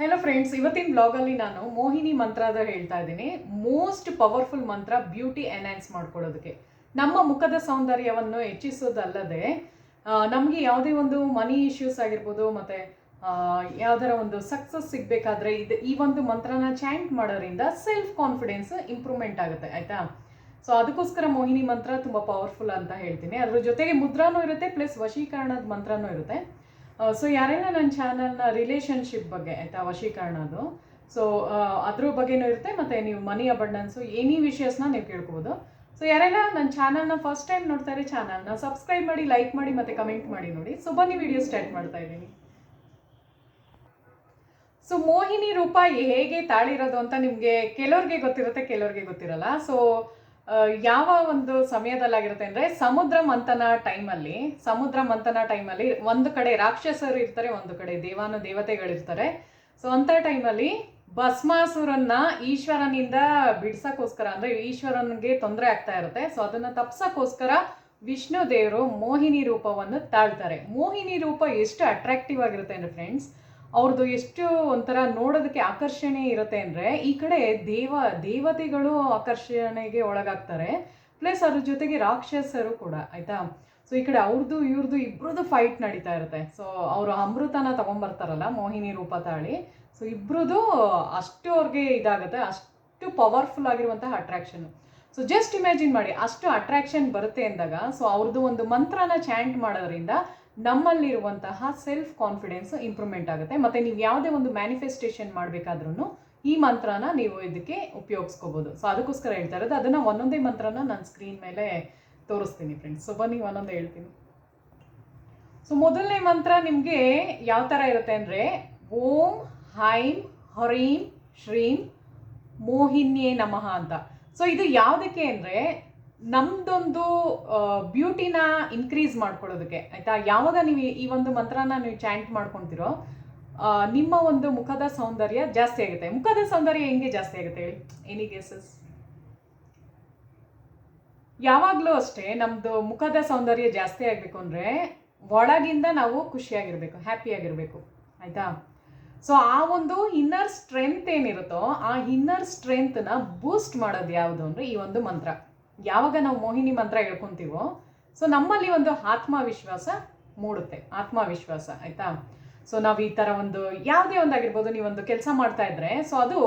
Hello friends, ಇವತ್ತಿನ ಬ್ಲಾಗಲ್ಲಿ ನಾನು ಮೋಹಿನಿ ಮಂತ್ರದ ಹೇಳ್ತಾ ಇದ್ದೀನಿ. ಮೋಸ್ಟ್ ಪವರ್ಫುಲ್ ಮಂತ್ರ ಬ್ಯೂಟಿ ಎನ್ಹ್ಯಾನ್ಸ್ ಮಾಡ್ಕೊಳ್ಳೋದಕ್ಕೆ, ನಮ್ಮ ಮುಖದ ಸೌಂದರ್ಯವನ್ನು ಹೆಚ್ಚಿಸೋದಲ್ಲದೆ ನಮಗೆ ಯಾವುದೇ ಒಂದು ಮನಿ ಇಶ್ಯೂಸ್ ಆಗಿರ್ಬೋದು, ಮತ್ತು ಯಾವ್ದಾರ ಒಂದು ಸಕ್ಸಸ್ ಸಿಗಬೇಕಾದ್ರೆ ಈ ಒಂದು ಮಂತ್ರನ ಚಾಂಟ್ ಮಾಡೋದ್ರಿಂದ ಸೆಲ್ಫ್ ಕಾನ್ಫಿಡೆನ್ಸ್ ಇಂಪ್ರೂವ್ಮೆಂಟ್ ಆಗುತ್ತೆ, ಆಯಿತಾ. ಸೊ ಅದಕ್ಕೋಸ್ಕರ ಮೋಹಿನಿ ಮಂತ್ರ ತುಂಬ ಪವರ್ಫುಲ್ ಅಂತ ಹೇಳ್ತೀನಿ. ಅದ್ರ ಜೊತೆಗೆ ಮುದ್ರಾನೂ ಇರುತ್ತೆ, ಪ್ಲಸ್ ವಶೀಕರಣದ ಮಂತ್ರನೂ ಇರುತ್ತೆ. ಸೊ ಯಾರೆಲ್ಲ ನನ್ನ ಚಾನಲ್ನ ರಿಲೇಷನ್ಶಿಪ್ ಬಗ್ಗೆ, ಆಯಿತಾ, ವಶೀಕರಣದು, ಸೊ ಅದ್ರ ಬಗ್ಗೆನೂ ಇರುತ್ತೆ, ಮತ್ತು ನೀವು ಮನಿ ಅಬಂಡೆನ್ಸು ಎನಿ ವಿಷಯಸ್ನ ನೀವು ಕೇಳ್ಕೊಬೋದು. ಸೊ ಯಾರೆಲ್ಲ ನನ್ನ ಚಾನಲ್ನ ಫಸ್ಟ್ ಟೈಮ್ ನೋಡ್ತಾರೆ, ಚಾನಲ್ನ ಸಬ್ಸ್ಕ್ರೈಬ್ ಮಾಡಿ, ಲೈಕ್ ಮಾಡಿ, ಮತ್ತು ಕಮೆಂಟ್ ಮಾಡಿ ನೋಡಿ. ಸೊ ಬನ್ನಿ ವಿಡಿಯೋ ಸ್ಟಾರ್ಟ್ ಮಾಡ್ತಾ ಇದ್ದೀನಿ. ಸೊ ಮೋಹಿನಿ ರೂಪ ಹೇಗೆ ತಾಳಿರೋದು ಅಂತ ನಿಮಗೆ ಕೆಲವ್ರಿಗೆ ಗೊತ್ತಿರುತ್ತೆ, ಕೆಲವ್ರಿಗೆ ಗೊತ್ತಿರಲ್ಲ. ಸೊ ಯಾವ ಒಂದು ಸಮಯದಲ್ಲಾಗಿರುತ್ತೆ ಅಂದರೆ ಸಮುದ್ರ ಮಂಥನ ಟೈಮಲ್ಲಿ ಒಂದು ಕಡೆ ರಾಕ್ಷಸರು ಇರ್ತಾರೆ, ಒಂದು ಕಡೆ ದೇವತೆಗಳಿರ್ತಾರೆ. ಸೊ ಅಂಥ ಟೈಮಲ್ಲಿ ಭಸ್ಮಾಸುರನ್ನ ಈಶ್ವರನಿಂದ ಬಿಡ್ಸಕ್ಕೋಸ್ಕರ, ಅಂದರೆ ಈಶ್ವರನಿಗೆ ತೊಂದರೆ ಆಗ್ತಾ ಇರುತ್ತೆ. ಸೊ ಅದನ್ನು ತಪ್ಸಕ್ಕೋಸ್ಕರ ವಿಷ್ಣು ದೇವರು ಮೋಹಿನಿ ರೂಪವನ್ನು ತಾಳ್ತಾರೆ. ಮೋಹಿನಿ ರೂಪ ಎಷ್ಟು ಅಟ್ರಾಕ್ಟಿವ್ ಆಗಿರುತ್ತೆ ಅಂದರೆ ಫ್ರೆಂಡ್ಸ್, ಅವ್ರದ್ದು ಎಷ್ಟು ಒಂಥರ ನೋಡೋದಕ್ಕೆ ಆಕರ್ಷಣೆ ಇರುತ್ತೆ ಅಂದರೆ, ಈ ಕಡೆ ದೇವತೆಗಳು ಆಕರ್ಷಣೆಗೆ ಒಳಗಾಗ್ತಾರೆ, ಪ್ಲಸ್ ಅದ್ರ ಜೊತೆಗೆ ರಾಕ್ಷಸರು ಕೂಡ, ಆಯಿತಾ. ಸೊ ಈ ಕಡೆ ಇವ್ರದ್ದು ಇಬ್ರದ್ದು ಫೈಟ್ ನಡೀತಾ ಇರುತ್ತೆ. ಸೊ ಅವರು ಅಮೃತನ ತೊಗೊಂಬರ್ತಾರಲ್ಲ ಮೋಹಿನಿ ರೂಪ ತಾಳಿ, ಸೊ ಇಬ್ರದ್ದು ಅಷ್ಟು ಅವ್ರಿಗೆ ಇದಾಗುತ್ತೆ, ಅಷ್ಟು ಪವರ್ಫುಲ್ ಆಗಿರುವಂತಹ ಅಟ್ರಾಕ್ಷನ್. ಸೊ ಜಸ್ಟ್ ಇಮ್ಯಾಜಿನ್ ಮಾಡಿ, ಅಷ್ಟು ಅಟ್ರಾಕ್ಷನ್ ಬರುತ್ತೆ ಅಂದಾಗ, ಸೊ ಅವ್ರದ್ದು ಒಂದು ಮಂತ್ರನ ಚಾಂಟ್ ಮಾಡೋದ್ರಿಂದ ನಮ್ಮಲ್ಲಿರುವಂತಹ ಸೆಲ್ಫ್ ಕಾನ್ಫಿಡೆನ್ಸ್ ಇಂಪ್ರೂವ್ಮೆಂಟ್ ಆಗುತ್ತೆ. ಮತ್ತು ನೀವು ಯಾವುದೇ ಒಂದು ಮ್ಯಾನಿಫೆಸ್ಟೇಷನ್ ಮಾಡಬೇಕಾದ್ರೂ ಈ ಮಂತ್ರನ ನೀವು ಇದಕ್ಕೆ ಉಪಯೋಗಿಸ್ಕೋಬೋದು. ಸೊ ಅದಕ್ಕೋಸ್ಕರ ಹೇಳ್ತಾ ಇರೋದು. ಅದನ್ನು ಒಂದೊಂದೇ ಮಂತ್ರನ ನಾನು ಸ್ಕ್ರೀನ್ ಮೇಲೆ ತೋರಿಸ್ತೀನಿ ಫ್ರೆಂಡ್ಸ್. ಸೊ ಬನ್ನಿ ಒಂದೊಂದೇ ಹೇಳ್ತೀನಿ. ಸೊ ಮೊದಲನೇ ಮಂತ್ರ ನಿಮಗೆ ಯಾವ ಥರ ಇರುತ್ತೆ ಅಂದರೆ, ಓಂ ಹೈಂ ಹರೀಂ ಶ್ರೀಂ ಮೋಹಿನ್ಯೇ ನಮಃ ಅಂತ. ಸೊ ಇದು ಯಾವುದಕ್ಕೆ ಅಂದರೆ, ನಮ್ದೊಂದು ಬ್ಯೂಟಿನ ಇನ್ಕ್ರೀಸ್ ಮಾಡ್ಕೊಳ್ಳೋದಕ್ಕೆ, ಆಯಿತಾ. ಯಾವಾಗ ನೀವು ಈ ಒಂದು ಮಂತ್ರನ ನೀವು ಚಾಂಟ್ ಮಾಡ್ಕೊತಿರೋ, ನಿಮ್ಮ ಒಂದು ಮುಖದ ಸೌಂದರ್ಯ ಜಾಸ್ತಿ ಆಗುತ್ತೆ. ಮುಖದ ಸೌಂದರ್ಯ ಹೆಂಗೆ ಜಾಸ್ತಿ ಆಗುತ್ತೆ ಹೇಳಿ, ಎನಿ ಗೆಸಸ್? ಯಾವಾಗಲೂ ಅಷ್ಟೇ, ನಮ್ಮದು ಮುಖದ ಸೌಂದರ್ಯ ಜಾಸ್ತಿ ಆಗಬೇಕು ಅಂದರೆ ಒಳಗಿಂದ ನಾವು ಖುಷಿಯಾಗಿರಬೇಕು, ಹ್ಯಾಪಿಯಾಗಿರಬೇಕು, ಆಯಿತಾ. ಸೊ ಆ ಒಂದು ಇನ್ನರ್ ಸ್ಟ್ರೆಂತ್ ಏನಿರುತ್ತೋ, ಆ ಇನ್ನರ್ ಸ್ಟ್ರೆಂತ್ನ ಬೂಸ್ಟ್ ಮಾಡೋದು ಯಾವುದು ಅಂದರೆ ಈ ಒಂದು ಮಂತ್ರ. ಯಾವಾಗ ನಾವು ಮೋಹಿನಿ ಮಂತ್ರ ಹೇಳ್ಕೊತೀವೋ, ಸೊ ನಮ್ಮಲ್ಲಿ ಒಂದು ಆತ್ಮವಿಶ್ವಾಸ ಮೂಡುತ್ತೆ, ಆತ್ಮವಿಶ್ವಾಸ, ಆಯಿತಾ. ಸೊ ನಾವು ಈ ಥರ ಒಂದು ಯಾವುದೇ ಒಂದಾಗಿರ್ಬೋದು, ನೀವೊಂದು ಕೆಲಸ ಮಾಡ್ತಾ ಇದ್ರೆ, ಸೊ ಅದು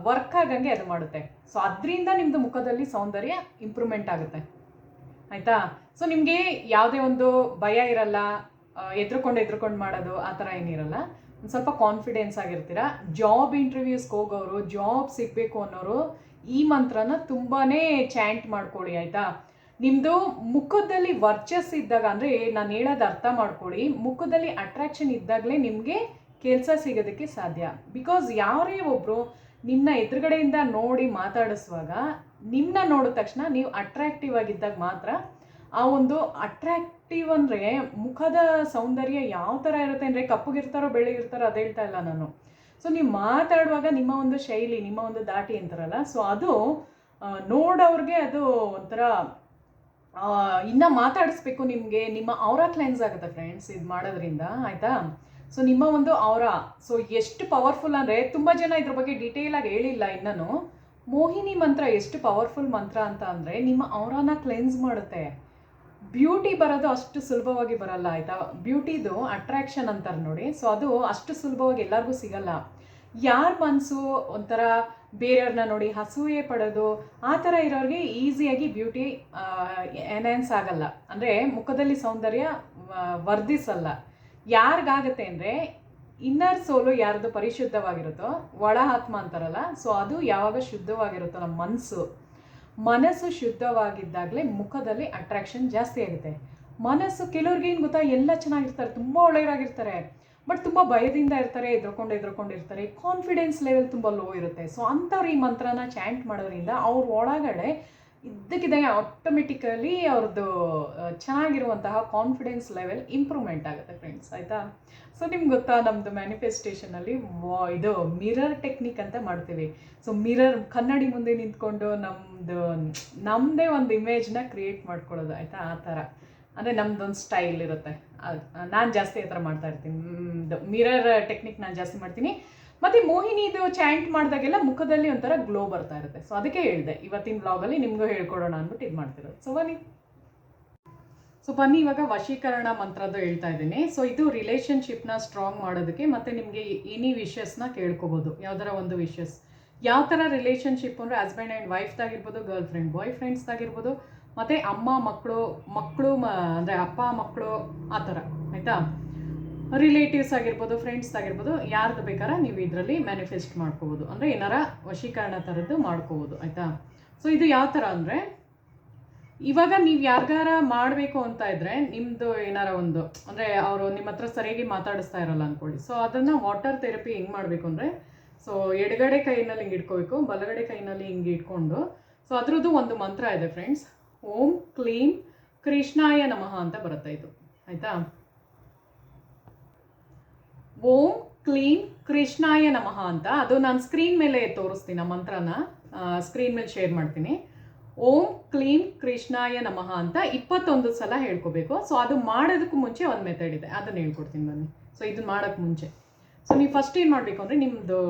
ವರ್ಕ್ ಆಗಂಗೆ ಅದು ಮಾಡುತ್ತೆ. ಸೊ ಅದರಿಂದ ನಿಮ್ಮದು ಮುಖದಲ್ಲಿ ಸೌಂದರ್ಯ ಇಂಪ್ರೂವ್ಮೆಂಟ್ ಆಗುತ್ತೆ, ಆಯಿತಾ. ಸೊ ನಿಮಗೆ ಯಾವುದೇ ಒಂದು ಭಯ ಇರಲ್ಲ, ಎದ್ರುಕೊಂಡು ಮಾಡೋದು ಆ ಥರ ಏನಿರಲ್ಲ. ಒಂದು ಸ್ವಲ್ಪ ಕಾನ್ಫಿಡೆನ್ಸ್ ಆಗಿರ್ತೀರ. ಜಾಬ್ ಇಂಟರ್ವ್ಯೂಸ್ಗೆ ಹೋಗೋರು, ಜಾಬ್ ಸಿಗಬೇಕು ಅನ್ನೋರು ಈ ಮಂತ್ರನ ತುಂಬಾ ಚಾಂಟ್ ಮಾಡ್ಕೊಳ್ಳಿ, ಆಯಿತಾ. ನಿಮ್ಮದು ಮುಖದಲ್ಲಿ ವರ್ಚಸ್ ಇದ್ದಾಗ, ಅಂದರೆ ನಾನು ಹೇಳೋದು ಅರ್ಥ ಮಾಡ್ಕೊಳ್ಳಿ, ಮುಖದಲ್ಲಿ ಅಟ್ರಾಕ್ಷನ್ ಇದ್ದಾಗಲೇ ನಿಮಗೆ ಕೆಲಸ ಸಿಗೋದಕ್ಕೆ ಸಾಧ್ಯ. ಬಿಕಾಸ್ ಯಾರೇ ಒಬ್ಬರು ನಿಮ್ಮನ್ನ ಎದುರುಗಡೆಯಿಂದ ನೋಡಿ ಮಾತಾಡಿಸುವಾಗ, ನಿಮ್ಮನ್ನ ನೋಡಿದ ತಕ್ಷಣ ನೀವು ಅಟ್ರಾಕ್ಟಿವ್ ಆಗಿದ್ದಾಗ ಮಾತ್ರ ಆ ಒಂದು ಅಟ್ರಾಕ್ಟಿವ್, ಅಂದರೆ ಮುಖದ ಸೌಂದರ್ಯ ಯಾವ ಥರ ಇರುತ್ತೆ ಅಂದರೆ, ಕಪ್ಪಗಿರ್ತಾರೋ ಬೆಳ್ಳಗಿರ್ತಾರೋ ಅದು ಹೇಳ್ತಾ ಇಲ್ಲ ನಾನು. ಸೊ ನೀವು ಮಾತಾಡುವಾಗ ನಿಮ್ಮ ಒಂದು ಶೈಲಿ, ನಿಮ್ಮ ಒಂದು ದಾಟಿ ಅಂತಾರಲ್ಲ, ಸೊ ಅದು ನೋಡೋವ್ರಿಗೆ ಅದು ಒಂಥರ ಇನ್ನೂ ಮಾತಾಡಿಸ್ಬೇಕು ನಿಮಗೆ. ನಿಮ್ಮ ಔರಾ ಕ್ಲೆನ್ಸ್ ಆಗುತ್ತೆ ಫ್ರೆಂಡ್ಸ್ ಇದು ಮಾಡೋದ್ರಿಂದ, ಆಯಿತಾ. ಸೊ ನಿಮ್ಮ ಒಂದು ಔರಾ, ಸೊ ಎಷ್ಟು ಪವರ್ಫುಲ್ ಅಂದರೆ, ತುಂಬ ಜನ ಇದ್ರ ಬಗ್ಗೆ ಡೀಟೇಲಾಗಿ ಹೇಳಿಲ್ಲ ಇನ್ನೂ. ಮೋಹಿನಿ ಮಂತ್ರ ಎಷ್ಟು ಪವರ್ಫುಲ್ ಮಂತ್ರ ಅಂತ ಅಂದರೆ, ನಿಮ್ಮ ಔರಾನ ಕ್ಲೆನ್ಸ್ ಮಾಡುತ್ತೆ. ಬ್ಯೂಟಿ ಬರೋದು ಅಷ್ಟು ಸುಲಭವಾಗಿ ಬರಲ್ಲ, ಆಯಿತಾ. ಬ್ಯೂಟಿದು ಅಟ್ರಾಕ್ಷನ್ ಅಂತಾರೆ ನೋಡಿ, ಸೊ ಅದು ಅಷ್ಟು ಸುಲಭವಾಗಿ ಎಲ್ಲರಿಗೂ ಸಿಗಲ್ಲ. ಯಾರ ಮನಸ್ಸು ಒಂಥರ ಬೇರೆಯವ್ರನ್ನ ನೋಡಿ ಅಸೂಯೆ ಪಡೋದು, ಆ ಥರ ಇರೋರಿಗೆ ಈಸಿಯಾಗಿ ಬ್ಯೂಟಿ ಎನ್ಹ್ಯಾನ್ಸ್ ಆಗಲ್ಲ, ಅಂದರೆ ಮುಖದಲ್ಲಿ ಸೌಂದರ್ಯ ವರ್ಧಿಸಲ್ಲ. ಯಾರಿಗಾಗತ್ತೆ ಅಂದರೆ, ಇನ್ನರ್ ಸೋಲು ಯಾರ್ದು ಪರಿಶುದ್ಧವಾಗಿರುತ್ತೋ, ಒಳ ಆತ್ಮ ಅಂತಾರಲ್ಲ, ಸೊ ಅದು ಯಾವಾಗ ಶುದ್ಧವಾಗಿರುತ್ತೋ, ನಮ್ಮ ಮನಸ್ಸು ಶುದ್ಧವಾಗಿದ್ದಾಗಲೇ ಮುಖದಲ್ಲಿ ಅಟ್ರಾಕ್ಷನ್ ಜಾಸ್ತಿ ಆಗುತ್ತೆ. ಮನಸ್ಸು ಕೆಲವ್ರಿಗೆ ಏನು ಗೊತ್ತಾ, ಎಲ್ಲ ಚೆನ್ನಾಗಿರ್ತಾರೆ, ತುಂಬ ಒಳ್ಳೆಯರಾಗಿರ್ತಾರೆ, ಬಟ್ ತುಂಬ ಭಯದಿಂದ ಇರ್ತಾರೆ, ಎದ್ರುಕೊಂಡಿರ್ತಾರೆ, ಕಾನ್ಫಿಡೆನ್ಸ್ ಲೆವೆಲ್ ತುಂಬ ಲೋ ಇರುತ್ತೆ. ಸೊ ಅಂಥವ್ರು ಈ ಮಂತ್ರನ ಚಾಂಟ್ ಮಾಡೋದ್ರಿಂದ ಅವ್ರ ಒಳಗಡೆ ಇದ್ದಕ್ಕಿದ್ದಂಗೆ ಆಟೋಮೆಟಿಕಲಿ ಅವ್ರದ್ದು ಚೆನ್ನಾಗಿರುವಂತಹ ಕಾನ್ಫಿಡೆನ್ಸ್ ಲೆವೆಲ್ ಇಂಪ್ರೂವ್ಮೆಂಟ್ ಆಗುತ್ತೆ ಫ್ರೆಂಡ್ಸ್, ಆಯಿತಾ. ಸೊ ನಿಮ್ಗೆ ಗೊತ್ತಾ, ನಮ್ಮದು ಮ್ಯಾನಿಫೆಸ್ಟೇಷನಲ್ಲಿ ಇದು ಮಿರರ್ ಟೆಕ್ನಿಕ್ ಅಂತ ಮಾಡ್ತೀವಿ. ಸೊ ಮಿರರ್, ಕನ್ನಡಿ ಮುಂದೆ ನಿಂತ್ಕೊಂಡು ನಮ್ಮದೇ ಒಂದು ಇಮೇಜ್ನ ಕ್ರಿಯೇಟ್ ಮಾಡ್ಕೊಳ್ಳೋದು, ಆಯಿತಾ. ಆ ಥರ ಅಂದರೆ ನಮ್ಮದೊಂದು ಸ್ಟೈಲ್ ಇರುತ್ತೆ, ನಾನು ಜಾಸ್ತಿ ಆ ಥರ ಮಾಡ್ತಾ ಇರ್ತೀನಿ. ಮಿರರ್ ಟೆಕ್ನಿಕ್ ನಾನು ಜಾಸ್ತಿ ಮಾಡ್ತೀನಿ. ಮತ್ತು ಮೋಹಿನಿದು ಚಾಂಟ್ ಮಾಡಿದಾಗೆಲ್ಲ ಮುಖದಲ್ಲಿ ಒಂಥರ ಗ್ಲೋ ಬರ್ತಾ ಇರುತ್ತೆ. ಸೊ ಅದಕ್ಕೆ ಹೇಳಿದೆ ಇವತ್ತಿನ ಬ್ಲಾಗಲ್ಲಿ ನಿಮಗೂ ಹೇಳ್ಕೊಡೋಣ ಅಂದ್ಬಿಟ್ಟು ಇದು ಮಾಡ್ತಿರೋದು. ಸೊ ಬನ್ನಿ ಇವಾಗ ವಶೀಕರಣ ಮಂತ್ರದ್ದು ಹೇಳ್ತಾ ಇದ್ದೀನಿ. ಸೊ ಇದು ರಿಲೇಷನ್ಶಿಪ್ನ ಸ್ಟ್ರಾಂಗ್ ಮಾಡೋದಕ್ಕೆ, ಮತ್ತು ನಿಮಗೆ ಎನಿ ವಿಷಸ್ನ ಕೇಳ್ಕೊಬೋದು. ಯಾವ್ದಾರ ಒಂದು ವಿಷಸ್, ಯಾವ ಥರ ರಿಲೇಷನ್ಶಿಪ್ ಅಂದರೆ ಹಸ್ಬೆಂಡ್ ಆ್ಯಂಡ್ ವೈಫ್ದಾಗಿರ್ಬೋದು, ಗರ್ಲ್ ಫ್ರೆಂಡ್ ಬಾಯ್ ಫ್ರೆಂಡ್ಸ್ದಾಗಿರ್ಬೋದು, ಮತ್ತು ಅಮ್ಮ ಮಕ್ಕಳು ಅಂದರೆ ಅಪ್ಪ ಮಕ್ಕಳು ಆ ಥರ, ಆಯಿತಾ. ರಿಲೇಟಿವ್ಸ್ ಆಗಿರ್ಬೋದು, ಫ್ರೆಂಡ್ಸ್ದಾಗಿರ್ಬೋದು, ಯಾರ್ದು ಬೇಕಾದ್ರೆ ನೀವು ಇದರಲ್ಲಿ ಮ್ಯಾನಿಫೆಸ್ಟ್ ಮಾಡ್ಕೋಬೋದು. ಅಂದರೆ ಏನಾರ ವಶೀಕರಣ ಥರದ್ದು ಮಾಡ್ಕೋಬೋದು, ಆಯಿತಾ. ಸೊ ಇದು ಯಾವ ಥರ ಅಂದರೆ, ಇವಾಗ ನೀವು ಯಾರಿಗಾರ ಮಾಡಬೇಕು ಅಂತ ಇದ್ದರೆ, ನಿಮ್ಮದು ಏನಾರ ಒಂದು ಅಂದರೆ ಅವರು ನಿಮ್ಮ ಹತ್ರ ಸರಿಯಾಗಿ ಮಾತಾಡಿಸ್ತಾ ಇರಲ್ಲ ಅಂದ್ಕೊಳ್ಳಿ. ಸೊ ಅದನ್ನು ವಾಟರ್ ಥೆರಪಿ ಹೆಂಗೆ ಮಾಡಬೇಕು ಅಂದರೆ, ಸೊ ಎಡಗಡೆ ಕೈನಲ್ಲಿ ಹಿಂಗೆ ಇಟ್ಕೋಬೇಕು, ಬಲಗಡೆ ಕೈನಲ್ಲಿ ಹಿಂಗೆ ಇಟ್ಕೊಂಡು, ಸೊ ಅದ್ರದ್ದು ಒಂದು ಮಂತ್ರ ಇದೆ ಫ್ರೆಂಡ್ಸ್. ಓಂ ಕ್ಲೀಂ ಕೃಷ್ಣಾಯ ನಮಃ ಅಂತ ಬರುತ್ತೆ ಇದು, ಆಯಿತಾ. ಓಂ ಕ್ಲೀಂ ಕೃಷ್ಣಾಯ ನಮಃ ಅಂತ, ಅದು ನಾನು ಸ್ಕ್ರೀನ್ ಮೇಲೆ ತೋರಿಸ್ತೀನಿ. ಆ ಮಂತ್ರನ ಸ್ಕ್ರೀನ್ ಮೇಲೆ ಶೇರ್ ಮಾಡ್ತೀನಿ. ಓಂ ಕ್ಲೀಂ ಕೃಷ್ಣಾಯ ನಮಃ ಅಂತ 21 ಸಲ ಹೇಳ್ಕೋಬೇಕು. ಸೊ ಅದು ಮಾಡೋದಕ್ಕೂ ಮುಂಚೆ ಒಂದು ಮೆಥಡ್ ಇದೆ, ಅದನ್ನು ಹೇಳ್ಕೊಡ್ತೀನಿ ಬನ್ನಿ. ಸೊ ಇದನ್ನ ಮಾಡೋಕ್ಕೆ ಮುಂಚೆ ಸೊ ನೀವು ಫಸ್ಟ್ ಏನು ಮಾಡಬೇಕು ಅಂದರೆ, ನಿಮ್ಮದು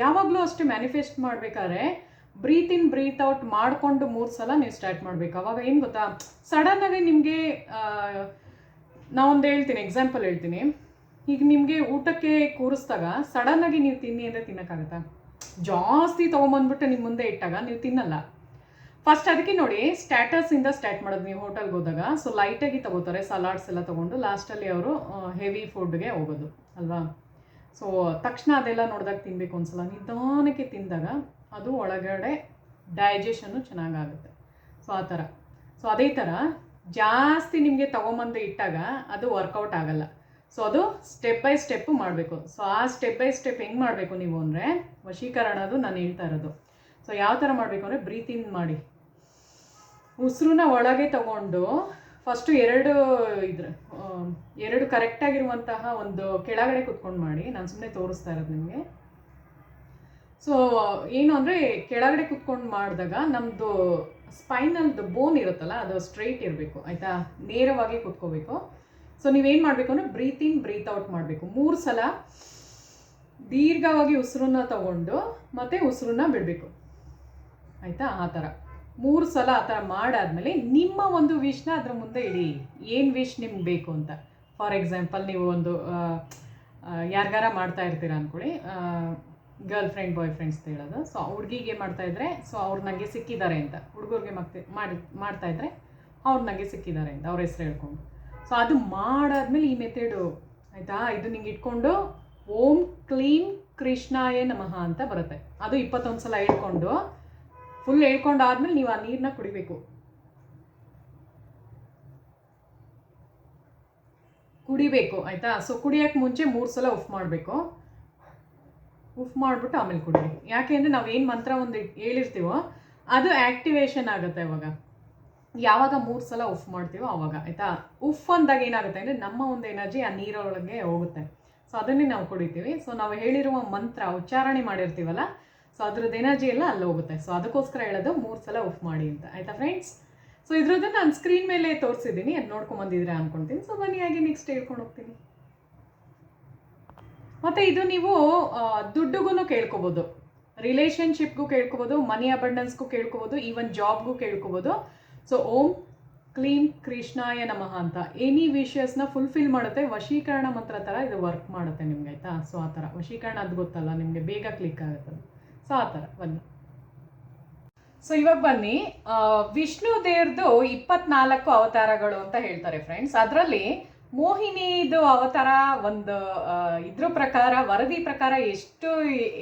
ಯಾವಾಗಲೂ ಅಷ್ಟೇ ಮ್ಯಾನಿಫೆಸ್ಟ್ ಮಾಡಬೇಕಾದ್ರೆ ಬ್ರೀತ್ ಇನ್ ಬ್ರೀತ್ ಔಟ್ ಮಾಡಿಕೊಂಡು 3 ಸಲ ನೀವು ಸ್ಟಾರ್ಟ್ ಮಾಡಬೇಕು. ಅವಾಗ ಏನು ಗೊತ್ತಾ, ಸಡನ್ನಾಗಿ ನಿಮಗೆ ನಾವೊಂದು ಹೇಳ್ತೀನಿ, ಎಕ್ಸಾಂಪಲ್ ಹೇಳ್ತೀನಿ. ಈಗ ನಿಮಗೆ ಊಟಕ್ಕೆ ಕೂರಿಸಿದಾಗ ಸಡನ್ನಾಗಿ ನೀವು ತಿನ್ನಿ ಅಂದರೆ ತಿನ್ನೋಕ್ಕಾಗತ್ತಾ? ಜಾಸ್ತಿ ತೊಗೊಂಬಂದ್ಬಿಟ್ಟು ನಿಮ್ಮ ಮುಂದೆ ಇಟ್ಟಾಗ ನೀವು ತಿನ್ನಲ್ಲ. ಫಸ್ಟ್ ಅದಕ್ಕೆ ನೋಡಿ, ಸ್ಟಾರ್ಟರ್ಸಿಂದ ಸ್ಟಾರ್ಟ್ ಮಾಡೋದು ನೀವು ಹೋಟೆಲ್ಗೆ ಹೋದಾಗ. ಸೊ ಲೈಟಾಗಿ ತೊಗೋತಾರೆ, ಸಲಾಡ್ಸ್ ಎಲ್ಲ ತೊಗೊಂಡು ಲಾಸ್ಟಲ್ಲಿ ಅವರು ಹೆವಿ ಫುಡ್ಗೆ ಹೋಗೋದು ಅಲ್ವಾ. ಸೊ ತಕ್ಷಣ ಅದೆಲ್ಲ ನೋಡಿದಾಗ ತಿನ್ನಬೇಕು ಒಂದ್ಸಲ. ನಿಧಾನಕ್ಕೆ ತಿಂದಾಗ ಅದು ಒಳಗಡೆ ಡೈಜೆಷನ್ನು ಚೆನ್ನಾಗಾಗುತ್ತೆ. ಸೊ ಆ ಥರ. ಸೊ ಅದೇ ಥರ ಜಾಸ್ತಿ ನಿಮಗೆ ತೊಗೊಂಬಂದು ಇಟ್ಟಾಗ ಅದು ವರ್ಕೌಟ್ ಆಗಲ್ಲ. ಸೊ ಅದು ಸ್ಟೆಪ್ ಬೈ ಸ್ಟೆಪ್ಪು ಮಾಡಬೇಕು. ಸೊ ಆ ಸ್ಟೆಪ್ ಬೈ ಸ್ಟೆಪ್ ಹೆಂಗೆ ಮಾಡಬೇಕು ನೀವು ಅಂದರೆ, ವಶೀಕರಣದು ನಾನು ಹೇಳ್ತಾ ಇರೋದು. ಸೊ ಯಾವ ಥರ ಮಾಡಬೇಕು ಅಂದರೆ, ಬ್ರೀತ್ ಇನ್ ಮಾಡಿ, ಉಸಿರನ್ನ ಒಳಗೆ ತಗೊಂಡು ಫಸ್ಟು ಎರಡು ಕರೆಕ್ಟಾಗಿರುವಂತಹ ಒಂದು ಕೆಳಗಡೆ ಕುತ್ಕೊಂಡು ಮಾಡಿ. ನಾನು ಸುಮ್ಮನೆ ತೋರಿಸ್ತಾ ಇರೋದು ನಿಮಗೆ. ಸೊ ಏನು ಅಂದರೆ, ಕೆಳಗಡೆ ಕುತ್ಕೊಂಡು ಮಾಡಿದಾಗ ನಮ್ಮದು ಸ್ಪೈನಲ್ದು ಬೋನ್ ಇರುತ್ತಲ್ಲ, ಅದು ಸ್ಟ್ರೈಟ್ ಇರಬೇಕು, ಆಯಿತಾ. ನೇರವಾಗಿ ಕುತ್ಕೋಬೇಕು. ಸೊ ನೀವೇನು ಮಾಡಬೇಕು ಅಂದರೆ, ಬ್ರೀತ್ ಇನ್ ಬ್ರೀತ್ ಔಟ್ ಮಾಡಬೇಕು 3 ಸಲ. ದೀರ್ಘವಾಗಿ ಉಸಿರನ್ನ ತಗೊಂಡು ಮತ್ತು ಉಸಿರನ್ನ ಬಿಡಬೇಕು, ಆಯಿತಾ. ಆ ಥರ 3 ಸಲ ಆ ಥರ ಮಾಡಾದಮೇಲೆ ನಿಮ್ಮ ಒಂದು ವಿಶ್ನ ಅದ್ರ ಮುಂದೆ ಇಡಿ. ಏನು ವಿಶ್ ನಿಮ್ಗೆ ಬೇಕು ಅಂತ. ಫಾರ್ ಎಕ್ಸಾಂಪಲ್, ನೀವು ಒಂದು ಯಾರಿಗಾರ ಮಾಡ್ತಾ ಇರ್ತೀರ ಅಂದ್ಕೊಳ್ಳಿ, ಗರ್ಲ್ ಫ್ರೆಂಡ್ ಬಾಯ್ ಫ್ರೆಂಡ್ಸ್ ಹೇಳೋದು. ಸೊ ಹುಡುಗಿಗೆ ಮಾಡ್ತಾಯಿದ್ರೆ, ಸೊ ಅವ್ರು ನನಗೆ ಸಿಕ್ಕಿದ್ದಾರೆ ಅಂತ. ಹುಡುಗರಿಗೆ ಮಾಡ್ತಾಯಿದ್ರೆ ಅವ್ರು ನನಗೆ ಸಿಕ್ಕಿದ್ದಾರೆ ಅಂತ ಅವ್ರ ಹೆಸರು ಹೇಳ್ಕೊಂಡು. ಸೊ ಅದು ಮಾಡಾದ್ಮೇಲೆ ಈ ಮೆಥಡು, ಆಯಿತಾ. ಇದು ನಿಂಗೆ ಇಟ್ಕೊಂಡು ಓಂ ಕ್ಲೀಂ ಕೃಷ್ಣಾಯ ನಮಃ ಅಂತ ಬರುತ್ತೆ. ಅದು 21 ಸಲ ಹೇಳ್ಕೊಂಡು ಫುಲ್ ಹೇಳ್ಕೊಂಡಾದ್ಮೇಲೆ ನೀವು ಆ ನೀರನ್ನ ಕುಡಿಬೇಕು, ಆಯಿತಾ. ಸೊ ಕುಡಿಯೋಕ್ಕೆ ಮುಂಚೆ 3 ಸಲ ಉಫ್ ಮಾಡಬೇಕು. ಉಫ್ ಮಾಡಿಬಿಟ್ಟು ಆಮೇಲೆ ಕುಡಿಬೇಕು. ಯಾಕೆ ಅಂದರೆ ನಾವೇನು ಮಂತ್ರ ಒಂದು ಹೇಳಿರ್ತೀವೋ ಅದು ಆ್ಯಕ್ಟಿವೇಶನ್ ಆಗುತ್ತೆ ಅವಾಗ. ಯಾವಾಗ 3 ಸಲ ಉಫ್ ಮಾಡ್ತೀವೋ ಆವಾಗ, ಆಯಿತಾ. ಉಫ್ ಅಂದಾಗ ಏನಾಗುತ್ತೆ ಅಂದರೆ, ನಮ್ಮ ಒಂದು ಎನರ್ಜಿ ಆ ನೀರೊಳಗೆ ಹೋಗುತ್ತೆ. ಸೊ ಅದನ್ನೇ ನಾವು ಕುಡಿತೀವಿ. ಸೊ ನಾವು ಹೇಳಿರುವ ಮಂತ್ರ ಉಚ್ಚಾರಣೆ ಮಾಡಿರ್ತೀವಲ್ಲ, ಸೊ ಅದ್ರದ್ದು ಎನರ್ಜಿ ಎಲ್ಲ ಅಲ್ಲಿ ಹೋಗುತ್ತೆ. ಸೊ ಅದಕ್ಕೋಸ್ಕರ ಹೇಳೋದು 3 ಸಲ ಉಫ್ ಮಾಡಿ ಅಂತ, ಆಯಿತಾ ಫ್ರೆಂಡ್ಸ್. ಸೊ ಇದ್ರದ್ದು ನಾನು ಸ್ಕ್ರೀನ್ ಮೇಲೆ ತೋರಿಸಿದ್ದೀನಿ, ಅದು ನೋಡ್ಕೊಂಬಂದಿದ್ರೆ ಅಂದ್ಕೊಳ್ತೀನಿ. ಸೊ ಬನ್ನಿ ಹಾಗೆ ನೆಕ್ಸ್ಟ್ ಹೇಳ್ಕೊಂಡು ಹೋಗ್ತೀನಿ. ಮತ್ತು ಇದು ನೀವು ದುಡ್ಡುಗೂ ಕೇಳ್ಕೊಬೋದು, ರಿಲೇಷನ್ಶಿಪ್ಗೂ ಕೇಳ್ಕೊಬೋದು, ಮನಿ ಅಬಂಡೆನ್ಸ್ಗೂ ಕೇಳ್ಕೊಬೋದು, ಈವನ್ ಜಾಬ್ಗೂ ಕೇಳ್ಕೊಬೋದು. ಸೊ ಓಂ ಕ್ಲೀಂ ಕೃಷ್ಣಾಯ ನಮಃ ಅಂತ ಎನಿ ವಿಷಸ್ನ ಫುಲ್ಫಿಲ್ ಮಾಡುತ್ತೆ. ವಶೀಕರಣ ಮಂತ್ರ ಥರ ಇದು ವರ್ಕ್ ಮಾಡುತ್ತೆ ನಿಮ್ಗೆ, ಆಯಿತಾ. ಸೊ ಆ ಥರ ವಶೀಕರಣ ಅದು ಗೊತ್ತಲ್ಲ ನಿಮಗೆ, ಬೇಗ ಕ್ಲಿಕ್ ಆಗುತ್ತೆ. ಸೊ ಆ ಥರ ಬನ್ನಿ. ಸೊ ಇವಾಗ ಬನ್ನಿ, ವಿಷ್ಣು ದೇವ್ರದ್ದು 24 ಅವತಾರಗಳು ಅಂತ ಹೇಳ್ತಾರೆ ಫ್ರೆಂಡ್ಸ್. ಅದರಲ್ಲಿ ಮೋಹಿನಿದು ಅವತಾರ ಒಂದು ಇದ್ರ ಪ್ರಕಾರ, ವರದಿ ಪ್ರಕಾರ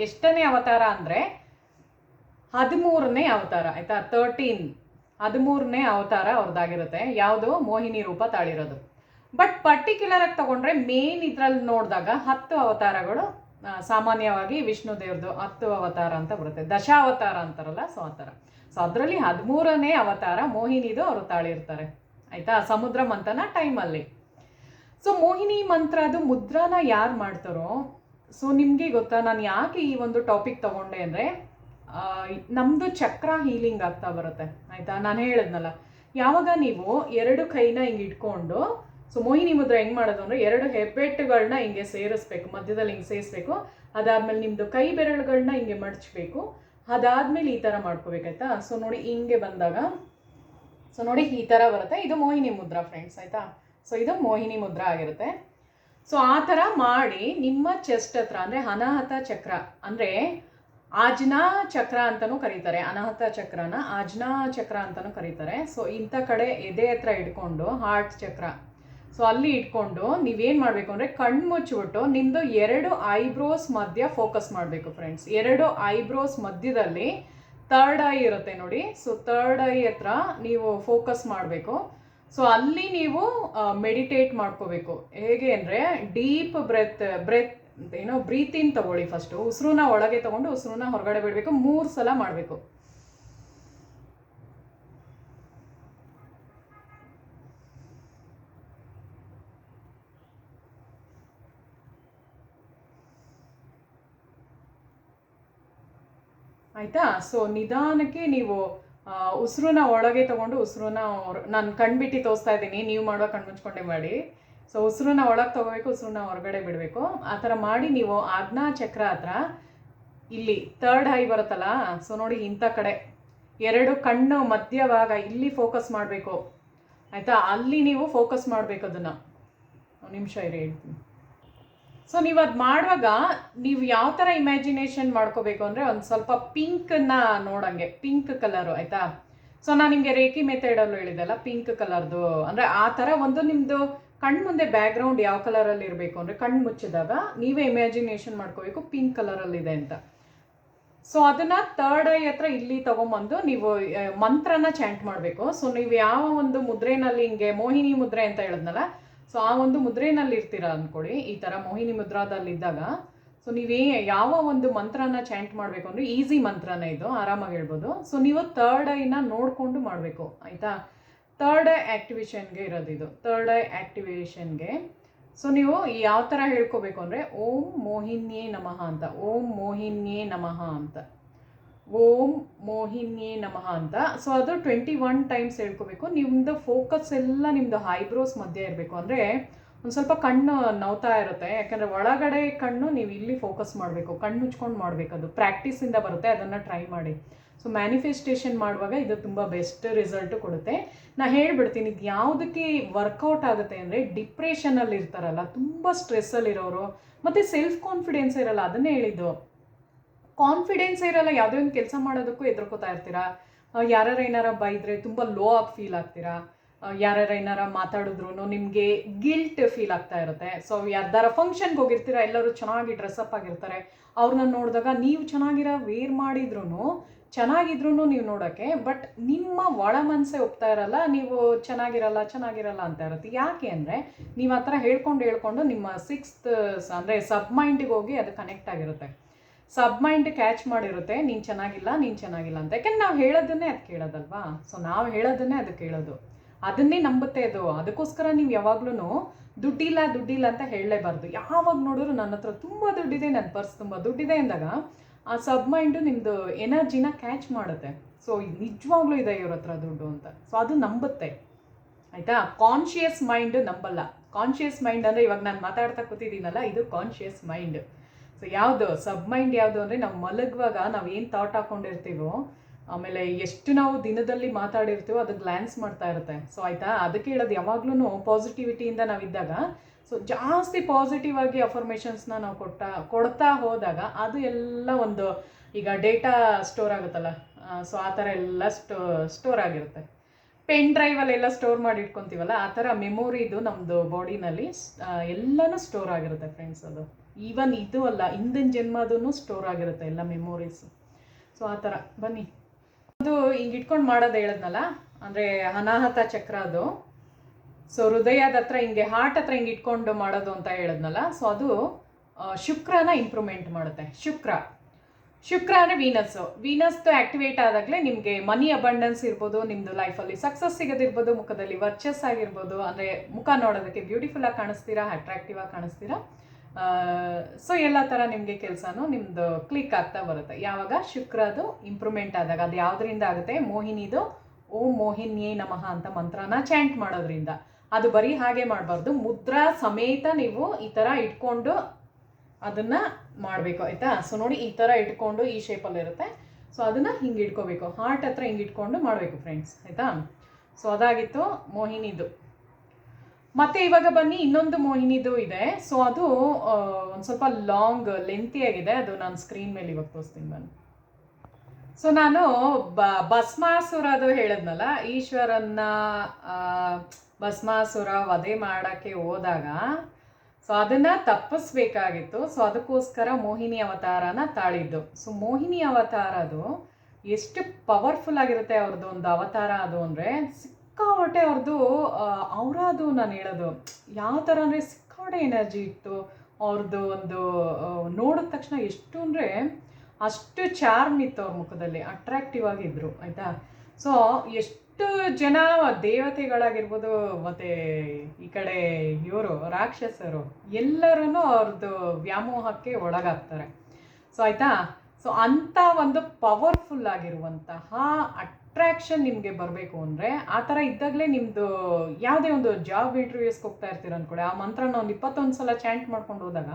ಎಷ್ಟನೇ ಅವತಾರ ಅಂದರೆ 13ನೇ ಅವತಾರ, ಆಯಿತಾ. 13ನೇ ಅವತಾರ ಅವ್ರದ್ದಾಗಿರುತ್ತೆ. ಯಾವುದು? ಮೋಹಿನಿ ರೂಪ ತಾಳಿರೋದು. ಬಟ್ ಪರ್ಟಿಕ್ಯುಲರಾಗಿ ತಗೊಂಡ್ರೆ ಮೇನ್ ಇದರಲ್ಲಿ ನೋಡಿದಾಗ 10 ಅವತಾರಗಳು ಸಾಮಾನ್ಯವಾಗಿ ವಿಷ್ಣು ದೇವ್ರದ್ದು 10 ಅವತಾರ ಅಂತ ಬರುತ್ತೆ. ದಶಾವತಾರ ಅಂತಾರಲ್ಲ, ಸೊ ಆ ಥರ. ಸೊ ಅದರಲ್ಲಿ 13ನೇ ಅವತಾರ ಮೋಹಿನಿದು ಅವರು ತಾಳಿರ್ತಾರೆ, ಆಯಿತಾ. ಸಮುದ್ರ ಮಂಥನ ಟೈಮಲ್ಲಿ. ಸೊ ಮೋಹಿನಿ ಮಂತ್ರದು ಮುದ್ರಾನ ಯಾರು ಮಾಡ್ತಾರೋ, ಸೊ ನಿಮಗೆ ಗೊತ್ತಾ ನಾನು ಯಾಕೆ ಈ ಒಂದು ಟಾಪಿಕ್ ತಗೊಂಡೆ ಅಂದರೆ, ನಮ್ಮದು ಚಕ್ರ ಹೀಲಿಂಗ್ ಆಗ್ತಾ ಬರುತ್ತೆ, ಆಯಿತಾ. ನಾನು ಹೇಳಿದ್ನಲ್ಲ, ಯಾವಾಗ ನೀವು 2 ಕೈನ ಹಿಂಗೆ ಇಟ್ಕೊಂಡು, ಸೊ ಮೋಹಿನಿ ಮುದ್ರೆ ಹೆಂಗೆ ಮಾಡೋದು ಅಂದರೆ, 2 ಹೆಬ್ಬೆಟ್ಟುಗಳನ್ನ ಹಿಂಗೆ ಸೇರಿಸ್ಬೇಕು, ಮಧ್ಯದಲ್ಲಿ ಹಿಂಗೆ ಸೇರಿಸ್ಬೇಕು. ಅದಾದ್ಮೇಲೆ ನಿಮ್ಮದು ಕೈ ಬೆರಳುಗಳನ್ನ ಹಿಂಗೆ ಮಡಚಬೇಕು. ಅದಾದ್ಮೇಲೆ ಈ ಥರ ಮಾಡ್ಕೋಬೇಕಾಯ್ತಾ. ಸೊ ನೋಡಿ ಹಿಂಗೆ ಬಂದಾಗ ಸೊ ನೋಡಿ ಈ ಥರ ಬರುತ್ತೆ. ಇದು ಮೋಹಿನಿ ಮುದ್ರಾ ಫ್ರೆಂಡ್ಸ್ ಆಯಿತಾ. ಸೊ ಇದು ಮೋಹಿನಿ ಮುದ್ರಾ ಆಗಿರುತ್ತೆ. ಸೊ ಆ ಥರ ಮಾಡಿ ನಿಮ್ಮ ಚೆಸ್ಟ್ ಹತ್ರ ಅಂದರೆ ಅನಾಹತ ಚಕ್ರ ಅಂದರೆ ಆಜ್ನಾ ಚಕ್ರ ಅಂತಲೂ ಕರೀತಾರೆ. ಅನಾಹತ ಚಕ್ರನ ಆಜ್ನಾ ಚಕ್ರ ಅಂತಲೂ ಕರೀತಾರೆ. ಸೊ ಇಂಥ ಕಡೆ ಎದೆ ಹತ್ರ ಇಟ್ಕೊಂಡು ಹಾರ್ಟ್ ಚಕ್ರ ಸೊ ಅಲ್ಲಿ ಇಟ್ಕೊಂಡು ನೀವೇನು ಮಾಡಬೇಕು ಅಂದರೆ ಕಣ್ಣು ಮುಚ್ಚಿಬಿಟ್ಟು ನಿಮ್ಮದು 2 ಐಬ್ರೋಸ್ ಮಧ್ಯ ಫೋಕಸ್ ಮಾಡಬೇಕು ಫ್ರೆಂಡ್ಸ್. 2 ಐಬ್ರೋಸ್ ಮಧ್ಯದಲ್ಲಿ ಥರ್ಡ್ ಐ ಇರುತ್ತೆ ನೋಡಿ. ಸೊ ಥರ್ಡ್ ಐ ಹತ್ರ ನೀವು ಫೋಕಸ್ ಮಾಡಬೇಕು. ಸೊ ಅಲ್ಲಿ ನೀವು ಮೆಡಿಟೇಟ್ ಮಾಡ್ಕೋಬೇಕು. ಹೇಗೆ ಅಂದರೆ ಡೀಪ್ ಬ್ರೆತ್ ಏನೋ ಬ್ರೀತ್ ಇನ್ ತಗೊಳ್ಳಿ. ಫಸ್ಟು ಉಸಿರನ್ನ ಒಳಗೆ ತಗೊಂಡು ಉಸಿರನ್ನ ಹೊರಗಡೆ ಬಿಡಬೇಕು. 3 ಸಲ ಮಾಡಬೇಕು. ಆಯಿತಾ. ಸೊ ನಿಧಾನಕ್ಕೆ ನೀವು ಉಸಿರನ್ನ ಒಳಗೆ ತೊಗೊಂಡು ಉಸಿರನ್ನ ನಾನು ಕಣ್ಬಿಟ್ಟು ತೋರಿಸ್ತಾ ಇದ್ದೀನಿ, ನೀವು ಮಾಡೋ ಕಣ್ಮುಚ್ಕೊಂಡೆ ಮಾಡಿ. ಸೊ ಉಸಿರನ್ನ ಒಳಗೆ ತೊಗೋಬೇಕು, ಉಸಿರನ್ನ ಹೊರಗಡೆ ಬಿಡಬೇಕು. ಆ ಥರ ಮಾಡಿ ನೀವು ಆಜ್ಞಾ ಚಕ್ರ ಹತ್ರ ಇಲ್ಲಿ ಥರ್ಡ್ ಐ ಬರುತ್ತಲ್ಲ, ಸೊ ನೋಡಿ ಇಂಥ ಕಡೆ 2 ಕಣ್ಣು ಮಧ್ಯಭಾಗ ಇಲ್ಲಿ ಫೋಕಸ್ ಮಾಡಬೇಕು ಆಯಿತಾ. ಅಲ್ಲಿ ನೀವು ಫೋಕಸ್ ಮಾಡಬೇಕು. ಅದನ್ನು ನಿಮಿಷ ಇರಿ ಹೇಳ್ತೀನಿ. ಸೊ ನೀವು ಅದು ಮಾಡುವಾಗ ನೀವು ಯಾವ ಥರ ಇಮ್ಯಾಜಿನೇಷನ್ ಮಾಡ್ಕೋಬೇಕು ಅಂದರೆ ಒಂದು ಸ್ವಲ್ಪ ಪಿಂಕನ್ನು ನೋಡಂಗೆ, ಪಿಂಕ್ ಕಲರು ಆಯಿತಾ. ಸೊ ನಾನು ನಿಮಗೆ ರೇಖಿ ಮೆಥಡಲ್ಲೂ ಹೇಳಿದೆಲ್ಲ ಪಿಂಕ್ ಕಲರ್ದು ಅಂದರೆ ಆ ಥರ ಒಂದು ನಿಮ್ಮದು ಕಣ್ಣು ಮುಂದೆ ಬ್ಯಾಕ್ಗ್ರೌಂಡ್ ಯಾವ ಕಲರಲ್ಲಿ ಇರಬೇಕು ಅಂದರೆ ಕಣ್ಣು ಮುಚ್ಚಿದಾಗ ನೀವೇ ಇಮ್ಯಾಜಿನೇಷನ್ ಮಾಡ್ಕೋಬೇಕು ಪಿಂಕ್ ಕಲರಲ್ಲಿದೆ ಅಂತ. ಸೊ ಅದನ್ನು ಥರ್ಡ್ ಐ ಹತ್ರ ಇಲ್ಲಿ ತೊಗೊಂಬಂದು ನೀವು ಮಂತ್ರನ ಚಾಂಟ್ ಮಾಡಬೇಕು. ಸೊ ನೀವು ಯಾವ ಒಂದು ಮುದ್ರೆನಲ್ಲಿ ಹಿಂಗೆ ಮೋಹಿನಿ ಮುದ್ರೆ ಅಂತ ಹೇಳಿದ್ನಲ್ಲ, ಸೊ ಆ ಒಂದು ಮುದ್ರೆನಲ್ಲಿ ಇರ್ತೀರ ಅಂದ್ಕೊಳ್ಳಿ. ಈ ಥರ ಮೋಹಿನಿ ಮುದ್ರಾದಲ್ಲಿದ್ದಾಗ ಸೊ ನೀವೇ ಯಾವ ಒಂದು ಮಂತ್ರನ ಚಾಂಟ್ ಮಾಡಬೇಕು ಅಂದರೆ ಈಸಿ ಮಂತ್ರನೇ ಇದು, ಆರಾಮಾಗಿ ಹೇಳ್ಬೋದು. ಸೊ ನೀವು ಥರ್ಡ್ ಐನ ನೋಡಿಕೊಂಡು ಮಾಡಬೇಕು ಆಯಿತಾ. ಥರ್ಡ್ ಐ ಆ್ಯಕ್ಟಿವೇಷನ್ಗೆ ಇರೋದು ಇದು, ಥರ್ಡ್ ಐ ಆ್ಯಕ್ಟಿವೇಷನ್ಗೆ. ಸೊ ನೀವು ಯಾವ ಥರ ಹೇಳ್ಕೋಬೇಕು ಅಂದರೆ ಓಂ ಮೋಹಿನ್ಯೇ ನಮಃ ಅಂತ, ಓಂ ಮೋಹಿನ್ಯೇ ನಮಃ ಅಂತ, ಓಂ ಮೋಹಿನ್ಯೇ ನಮಃ ಅಂತ. ಸೊ ಅದು 21 ಟೈಮ್ಸ್ ಹೇಳ್ಕೋಬೇಕು. ನಿಮ್ಮದು ಫೋಕಸ್ ಎಲ್ಲ ನಿಮ್ಮದು ಐಬ್ರೋಸ್ ಮಧ್ಯೆ ಇರಬೇಕು. ಅಂದರೆ ಒಂದು ಸ್ವಲ್ಪ ಕಣ್ಣು ನೋವ್ತಾ ಇರುತ್ತೆ, ಯಾಕಂದರೆ ಒಳಗಡೆ ಕಣ್ಣು ನೀವು ಇಲ್ಲಿ ಫೋಕಸ್ ಮಾಡಬೇಕು, ಕಣ್ಣು ಮುಚ್ಕೊಂಡು ಮಾಡಬೇಕು. ಅದು ಪ್ರಾಕ್ಟೀಸಿಂದ ಬರುತ್ತೆ, ಅದನ್ನು ಟ್ರೈ ಮಾಡಿ. ಸೊ ಮ್ಯಾನಿಫೆಸ್ಟೇಷನ್ ಮಾಡುವಾಗ ಇದು ತುಂಬ ಬೆಸ್ಟ್ ರಿಸಲ್ಟು ಕೊಡುತ್ತೆ. ನಾನು ಹೇಳ್ಬಿಡ್ತೀನಿ ಇದು ಯಾವುದಕ್ಕೆ ವರ್ಕೌಟ್ ಆಗುತ್ತೆ ಅಂದರೆ ಡಿಪ್ರೆಷನಲ್ಲಿ ಇರ್ತಾರಲ್ಲ, ತುಂಬ ಸ್ಟ್ರೆಸ್ಸಲ್ಲಿರೋರು, ಮತ್ತು ಸೆಲ್ಫ್ ಕಾನ್ಫಿಡೆನ್ಸ್ ಇರಲ್ಲ. ಅದನ್ನೇ ಹೇಳಿದ್ದು, ಕಾನ್ಫಿಡೆನ್ಸ್ ಇರಲ್ಲ, ಯಾವುದೇ ಒಂದು ಕೆಲಸ ಮಾಡೋದಕ್ಕೂ ಹೆದರ್ಕೋತಾ ಇರ್ತೀರಾ. ಯಾರು ಏನಾರ ಬೈದರೆ ತುಂಬ ಲೋ ಆಗಿ ಫೀಲ್ ಆಗ್ತೀರಾ. ಯಾರು ಏನಾರ ಮಾತಾಡಿದ್ರು ನಿಮಗೆ ಗಿಲ್ಟ್ ಫೀಲ್ ಆಗ್ತಾ ಇರುತ್ತೆ. ಸೊ ಯಾರ್ದಾರ ಫಂಕ್ಷನ್ಗೆ ಹೋಗಿರ್ತೀರ, ಎಲ್ಲರೂ ಚೆನ್ನಾಗಿ ಡ್ರೆಸ್ಅಪ್ ಆಗಿರ್ತಾರೆ, ಅವ್ರನ್ನ ನೋಡಿದಾಗ ನೀವು ಚೆನ್ನಾಗಿರೋ ವೇರ್ ಮಾಡಿದ್ರು ಚೆನ್ನಾಗಿದ್ರು ನೀವು ನೋಡೋಕ್ಕೆ, ಬಟ್ ನಿಮ್ಮ ಒಳ ಮನಸ್ಸೇ ಒಪ್ತಾ ಇರಲ್ಲ, ನೀವು ಚೆನ್ನಾಗಿರಲ್ಲ ಅಂತ ಇರುತ್ತೆ. ಯಾಕೆ ಅಂದರೆ ನೀವು ಆ ಥರ ಹೇಳ್ಕೊಂಡು ನಿಮ್ಮ 6th ಅಂದರೆ ಸಬ್ ಮೈಂಡಿಗೆ ಹೋಗಿ ಅದು ಕನೆಕ್ಟ್ ಆಗಿರುತ್ತೆ. ಸಬ್ ಮೈಂಡ್ ಕ್ಯಾಚ್ ಮಾಡಿರುತ್ತೆ ನೀನು ಚೆನ್ನಾಗಿಲ್ಲ ಅಂತ. ಯಾಕೆಂದ್ರೆ ನಾವು ಹೇಳೋದನ್ನೇ ಅದು ಕೇಳೋದಲ್ವಾ. ಸೊ ನಾವು ಹೇಳೋದನ್ನೇ ಅದು ಕೇಳೋದು, ಅದನ್ನೇ ನಂಬುತ್ತೆ ಅದು. ಅದಕ್ಕೋಸ್ಕರ ನೀವು ಯಾವಾಗ್ಲೂ ದುಡ್ಡಿಲ್ಲ ಅಂತ ಹೇಳಲೇಬಾರ್ದು. ಯಾವಾಗ ನೋಡಿದ್ರು ನನ್ನ ಹತ್ರ ತುಂಬ ದುಡ್ಡಿದೆ, ನನ್ನ ಪರ್ಸ್ ತುಂಬ ದುಡ್ಡಿದೆ ಅಂದಾಗ ಆ ಸಬ್ ಮೈಂಡು ನಿಮ್ಮದು ಎನರ್ಜಿನ ಕ್ಯಾಚ್ ಮಾಡುತ್ತೆ. ಸೊ ನಿಜವಾಗ್ಲೂ ಇದೆ ಇವ್ರ ಹತ್ರ ದುಡ್ಡು ಅಂತ. ಸೊ ಅದು ನಂಬುತ್ತೆ ಆಯಿತಾ. ಕಾನ್ಷಿಯಸ್ ಮೈಂಡ್ ನಂಬಲ್ಲ. ಕಾನ್ಷಿಯಸ್ ಮೈಂಡ್ ಅಂದರೆ ಇವಾಗ ನಾನು ಮಾತಾಡ್ತಾ ಕೂತಿದ್ದೀನಲ್ಲ, ಇದು ಕಾನ್ಷಿಯಸ್ ಮೈಂಡ್. ಸೊ ಯಾವುದು ಸಬ್ ಮೈಂಡ್ ಯಾವುದು ಅಂದರೆ ನಾವು ಮಲಗುವಾಗ ನಾವು ಏನು ಥಾಟ್ ಹಾಕ್ಕೊಂಡಿರ್ತೀವೋ, ಆಮೇಲೆ ಎಷ್ಟು ನಾವು ದಿನದಲ್ಲಿ ಮಾತಾಡಿರ್ತೀವೋ ಅದು ಗ್ಲ್ಯಾನ್ಸ್ ಮಾಡ್ತಾ ಇರುತ್ತೆ. ಸೊ ಆಯಿತಾ, ಅದಕ್ಕೆ ಹೇಳೋದು ಯಾವಾಗ್ಲೂ ಪಾಸಿಟಿವಿಟಿಯಿಂದ ನಾವಿದ್ದಾಗ, ಸೊ ಜಾಸ್ತಿ ಪಾಸಿಟಿವ್ ಆಗಿ ಅಫರ್ಮೇಷನ್ಸ್ನ ನಾವು ಕೊಡ್ತಾ ಹೋದಾಗ ಅದು ಎಲ್ಲ ಒಂದು ಈಗ ಡೇಟಾ ಸ್ಟೋರ್ ಆಗುತ್ತಲ್ಲ, ಸೊ ಆ ಥರ ಎಲ್ಲ ಸ್ಟೋರ್ ಆಗಿರುತ್ತೆ. ಪೆನ್ ಡ್ರೈವಲ್ಲೆಲ್ಲ ಸ್ಟೋರ್ ಮಾಡಿ ಇಟ್ಕೊತೀವಲ್ಲ, ಆ ಥರ ಮೆಮೊರಿದು ನಮ್ಮದು ಬಾಡಿನಲ್ಲಿ ಎಲ್ಲನೂ ಸ್ಟೋರ್ ಆಗಿರುತ್ತೆ ಫ್ರೆಂಡ್ಸ್. ಅದು ಈವನ್ ಇದು ಅಲ್ಲ, ಹಿಂದಿನ ಜನ್ಮದೂ ಸ್ಟೋರ್ ಆಗಿರುತ್ತೆ ಎಲ್ಲ ಮೆಮೊರೀಸು. ಸೊ ಆ ಥರ ಬನ್ನಿ, ಅದು ಹಿಂಗೆ ಇಟ್ಕೊಂಡು ಮಾಡೋದು ಹೇಳಿದ್ನಲ್ಲ, ಅಂದರೆ ಅನಾಹತ ಚಕ್ರ ಅದು. ಸೊ ಹೃದಯದ ಹತ್ರ ಹಿಂಗೆ ಹಾರ್ಟ್ ಹತ್ರ ಹಿಂಗೆ ಇಟ್ಕೊಂಡು ಮಾಡೋದು ಅಂತ ಹೇಳಿದ್ನಲ್ಲ, ಸೊ ಅದು ಶುಕ್ರನ ಇಂಪ್ರೂವ್ಮೆಂಟ್ ಮಾಡುತ್ತೆ. ಶುಕ್ರ ಅಂದರೆ ವೀನಸ್ದು ಆ್ಯಕ್ಟಿವೇಟ್ ಆದಾಗಲೇ ನಿಮಗೆ ಮನಿ ಅಬಂಡೆನ್ಸ್ ಇರ್ಬೋದು, ನಿಮ್ಮದು ಲೈಫಲ್ಲಿ ಸಕ್ಸಸ್ ಸಿಗೋದಿರ್ಬೋದು, ಮುಖದಲ್ಲಿ ವರ್ಚಸ್ ಆಗಿರ್ಬೋದು, ಅಂದರೆ ಮುಖ ನೋಡೋದಕ್ಕೆ ಬ್ಯೂಟಿಫುಲ್ಲಾಗಿ ಕಾಣಿಸ್ತೀರಾ, ಅಟ್ರಾಕ್ಟಿವ್ ಆಗಿ ಕಾಣಿಸ್ತೀರಾ. ಸೊ ಎಲ್ಲ ಥರ ನಿಮಗೆ ಕೆಲಸನೂ ನಿಮ್ಮದು ಕ್ಲಿಕ್ ಆಗ್ತಾ ಬರುತ್ತೆ ಯಾವಾಗ ಶುಕ್ರದು ಇಂಪ್ರೂವ್ಮೆಂಟ್ ಆದಾಗ. ಅದು ಯಾವುದರಿಂದ ಆಗುತ್ತೆ? ಮೋಹಿನಿದು ಓಂ ಮೋಹಿನ್ಯೇ ನಮಃ ಅಂತ ಮಂತ್ರನ ಚಾಂಟ್ ಮಾಡೋದ್ರಿಂದ. ಅದು ಬರೀ ಹಾಗೆ ಮಾಡಬಾರ್ದು, ಮುದ್ರಾ ಸಮೇತ ನೀವು ಈ ಥರ ಇಟ್ಕೊಂಡು ಅದನ್ನು ಮಾಡಬೇಕು ಆಯಿತಾ. ಸೊ ನೋಡಿ ಈ ಥರ ಇಟ್ಕೊಂಡು ಈ ಶೇಪಲ್ಲಿ ಇರುತ್ತೆ. ಸೊ ಅದನ್ನು ಹಿಂಗೆ ಇಟ್ಕೋಬೇಕು, ಹಾರ್ಟ್ ಹತ್ರ ಹಿಂಗೆ ಇಟ್ಕೊಂಡು ಮಾಡಬೇಕು ಫ್ರೆಂಡ್ಸ್ ಆಯಿತಾ. ಸೊ ಅದಾಗಿತ್ತು ಮೋಹಿನಿದು. ಮತ್ತು ಇವಾಗ ಬನ್ನಿ ಇನ್ನೊಂದು ಮೋಹಿನಿದು ಇದೆ. ಸೊ ಅದು ಒಂದು ಸ್ವಲ್ಪ ಲಾಂಗ್ ಲೆಂತಿಯಾಗಿದೆ, ಅದು ನಾನು ಸ್ಕ್ರೀನ್ ಮೇಲೆ ಇವಾಗ ತೋರಿಸ್ತೀನಿ ಬನ್ನಿ. ಸೊ ನಾನು ಭಸ್ಮಾಸುರದು ಹೇಳಿದ್ನಲ್ಲ, ಈಶ್ವರನ್ನ ಭಸ್ಮಾಸುರ ವಧೆ ಮಾಡೋಕ್ಕೆ ಹೋದಾಗ ಸೊ ಅದನ್ನು ತಪ್ಪಿಸ್ಬೇಕಾಗಿತ್ತು. ಸೊ ಅದಕ್ಕೋಸ್ಕರ ಮೋಹಿನಿ ಅವತಾರನ ತಾಳಿದ್ದು. ಸೊ ಮೋಹಿನಿ ಅವತಾರದು ಎಷ್ಟು ಪವರ್ಫುಲ್ ಆಗಿರುತ್ತೆ ಅವ್ರದ್ದು ಒಂದು ಅವತಾರ ಅದು ಅಂದರೆ, ಸಿಕ್ಕಾಪಟ್ಟೆ ಅವ್ರದ್ದು ಅವರದು ನಾನು ಹೇಳೋದು ಯಾವ ಥರ ಅಂದರೆ ಸಿಕ್ಕಾಪಟ್ಟೆ ಎನರ್ಜಿ ಇತ್ತು ಅವ್ರದ್ದು. ಒಂದು ನೋಡಿದ ತಕ್ಷಣ ಎಷ್ಟು ಅಂದರೆ ಅಷ್ಟು ಚಾರ್ಮ್ ಇತ್ತು ಅವ್ರ ಮುಖದಲ್ಲಿ, ಅಟ್ರಾಕ್ಟಿವ್ ಆಗಿದ್ರು ಆಯಿತಾ. ಸೊ ಎಷ್ಟು ಜನ ದೇವತೆಗಳಾಗಿರ್ಬೋದು ಮತ್ತು ಈ ಕಡೆ ಇವರು ರಾಕ್ಷಸರು ಎಲ್ಲರೂ ಅವ್ರದ್ದು ವ್ಯಾಮೋಹಕ್ಕೆ ಒಳಗಾಗ್ತಾರೆ. ಸೊ ಆಯಿತಾ. ಸೊ ಅಂಥ ಒಂದು ಪವರ್ಫುಲ್ ಆಗಿರುವಂತಹ ಅಟ್ರಾಕ್ಷನ್ ನಿಮಗೆ ಬರಬೇಕು ಅಂದರೆ ಆ ಥರ ಇದ್ದಾಗಲೇ ನಿಮ್ಮದು ಯಾವುದೇ ಒಂದು ಜಾಬ್ ಇಂಟರ್ವ್ಯೂಸ್ಗೆ ಹೋಗ್ತಾ ಇರ್ತೀರ ಅಂದ್ಕೊಳ್ಳಿ, ಆ ಮಂತ್ರನ ಒಂದು 21 ಸಲ ಚಾಂಟ್ ಮಾಡ್ಕೊಂಡು ಹೋದಾಗ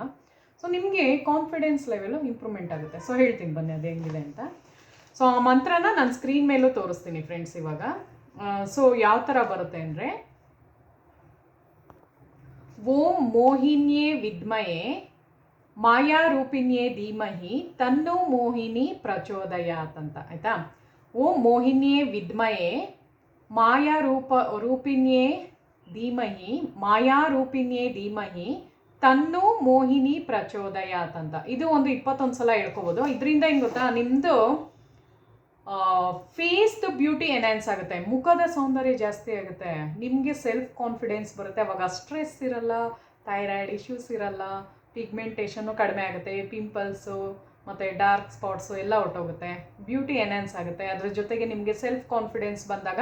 ಸೊ ನಿಮಗೆ ಕಾನ್ಫಿಡೆನ್ಸ್ ಲೆವೆಲು ಇಂಪ್ರೂವ್ಮೆಂಟ್ ಆಗುತ್ತೆ. ಸೊ ಹೇಳ್ತೀನಿ ಬನ್ನಿ ಅದು ಹೆಂಗಿದೆ ಅಂತ. ಸೊ ಆ ಮಂತ್ರನ ನಾನು ಸ್ಕ್ರೀನ್ ಮೇಲೂ ತೋರಿಸ್ತೀನಿ ಫ್ರೆಂಡ್ಸ್ ಇವಾಗ. ಸೊ ಯಾವ ಥರ ಬರುತ್ತೆ ಅಂದರೆ, ಓಂ ಮೋಹಿನ್ಯೇ ವಿದ್ಮಯೇ ಮಾಯಾರೂಪಿಣ್ಯೇ ಧೀಮಹಿ ತನ್ನೋ ಮೋಹಿನಿ ಪ್ರಚೋದಯಾತ್ ಅಂತ ಆಯಿತಾ. ಓಂ ಮೋಹಿನ್ಯೇ ವಿದ್ಮಯೇ ರೂಪಿಣ್ಯೇ ಧೀಮಹಿ ಮಾಯಾರೂಪಿಣ್ಯೇ ಧೀಮಹಿ ತನ್ನು ಮೋಹಿನಿ ಪ್ರಚೋದಯಾತ್ ಅಂತ. ಇದು ಒಂದು 21 ಸಲ ಹೇಳ್ಕೋಬೋದು. ಇದರಿಂದ ಏನು ಗೊತ್ತಾ, ನಿಮ್ಮದು ಫೇಸ್ದು ಬ್ಯೂಟಿ ಎನ್ಹ್ಯಾನ್ಸ್ ಆಗುತ್ತೆ, ಮುಖದ ಸೌಂದರ್ಯ ಜಾಸ್ತಿ ಆಗುತ್ತೆ, ನಿಮಗೆ ಸೆಲ್ಫ್ ಕಾನ್ಫಿಡೆನ್ಸ್ ಬರುತ್ತೆ. ಅವಾಗ ಸ್ಟ್ರೆಸ್ ಇರಲ್ಲ, ಥೈರಾಯ್ಡ್ ಇಶ್ಯೂಸ್ ಇರಲ್ಲ, ಪಿಗ್ಮೆಂಟೇಷನ್ನು ಕಡಿಮೆ ಆಗುತ್ತೆ, ಪಿಂಪಲ್ಸು ಮತ್ತು ಡಾರ್ಕ್ ಸ್ಪಾಟ್ಸು ಎಲ್ಲ ಹೊಟ್ಟೋಗುತ್ತೆ, ಬ್ಯೂಟಿ ಎನ್ಹ್ಯಾನ್ಸ್ ಆಗುತ್ತೆ. ಅದ್ರ ಜೊತೆಗೆ ನಿಮಗೆ ಸೆಲ್ಫ್ ಕಾನ್ಫಿಡೆನ್ಸ್ ಬಂದಾಗ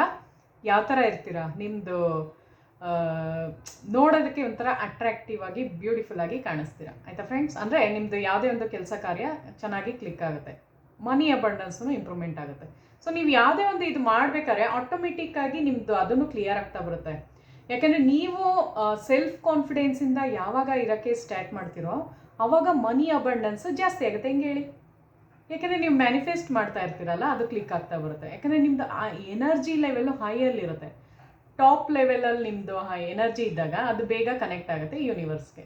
ಯಾವ ಥರ ಇರ್ತೀರಾ, ನಿಮ್ಮದು ನೋಡೋದಕ್ಕೆ ಒಂಥರ ಅಟ್ರಾಕ್ಟಿವ್ ಆಗಿ ಬ್ಯೂಟಿಫುಲ್ ಆಗಿ ಕಾಣಿಸ್ತೀರಾ ಆಯಿತಾ ಫ್ರೆಂಡ್ಸ್. ಅಂದರೆ ನಿಮ್ಮದು ಯಾವುದೇ ಒಂದು ಕೆಲಸ ಕಾರ್ಯ ಚೆನ್ನಾಗಿ ಕ್ಲಿಕ್ ಆಗುತ್ತೆ, ಮನಿ ಅಬಂಡೆನ್ಸು ಇಂಪ್ರೂವ್ಮೆಂಟ್ ಆಗುತ್ತೆ. ಸೊ ನೀವು ಯಾವುದೇ ಒಂದು ಇದು ಮಾಡಬೇಕಾದ್ರೆ ಆಟೋಮೆಟಿಕ್ಕಾಗಿ ನಿಮ್ಮದು ಅದನ್ನು ಕ್ಲಿಯರ್ ಆಗ್ತಾ ಬರುತ್ತೆ. ಯಾಕೆಂದರೆ ನೀವು ಸೆಲ್ಫ್ ಕಾನ್ಫಿಡೆನ್ಸಿಂದ ಯಾವಾಗ ಇರೋಕ್ಕೆ ಸ್ಟಾರ್ಟ್ ಮಾಡ್ತೀರೋ ಆವಾಗ ಮನಿ ಅಬಂಡೆನ್ಸ್ ಜಾಸ್ತಿ ಆಗುತ್ತೆ. ಹೆಂಗೆ ಹೇಳಿ, ಯಾಕೆಂದರೆ ನೀವು ಮ್ಯಾನಿಫೆಸ್ಟ್ ಮಾಡ್ತಾ ಇರ್ತೀರಲ್ಲ, ಅದು ಕ್ಲಿಕ್ ಆಗ್ತಾ ಬರುತ್ತೆ. ಯಾಕೆಂದರೆ ನಿಮ್ಮದು ಆ ಎನರ್ಜಿ ಲೆವೆಲ್ಲು ಹೈಯಲ್ಲಿರುತ್ತೆ, ಟಾಪ್ ಲೆವೆಲಲ್ಲಿ ನಿಮ್ಮದು ಎನರ್ಜಿ ಇದ್ದಾಗ ಅದು ಬೇಗ ಕನೆಕ್ಟ್ ಆಗುತ್ತೆ ಯೂನಿವರ್ಸ್ಗೆ.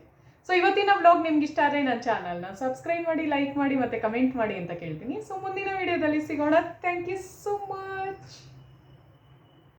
ಸೊ ಇವತ್ತಿನ ವ್ಲಾಗ್ ನಿಮ್ಗೆ ಇಷ್ಟ ಆದರೆ ನನ್ನ ಚಾನಲ್ನ ಸಬ್ಸ್ಕ್ರೈಬ್ ಮಾಡಿ, ಲೈಕ್ ಮಾಡಿ ಮತ್ತು ಕಮೆಂಟ್ ಮಾಡಿ ಅಂತ ಕೇಳ್ತೀನಿ. ಸೊ ಮುಂದಿನ ವಿಡಿಯೋದಲ್ಲಿ ಸಿಗೋಣ. Thank you so much.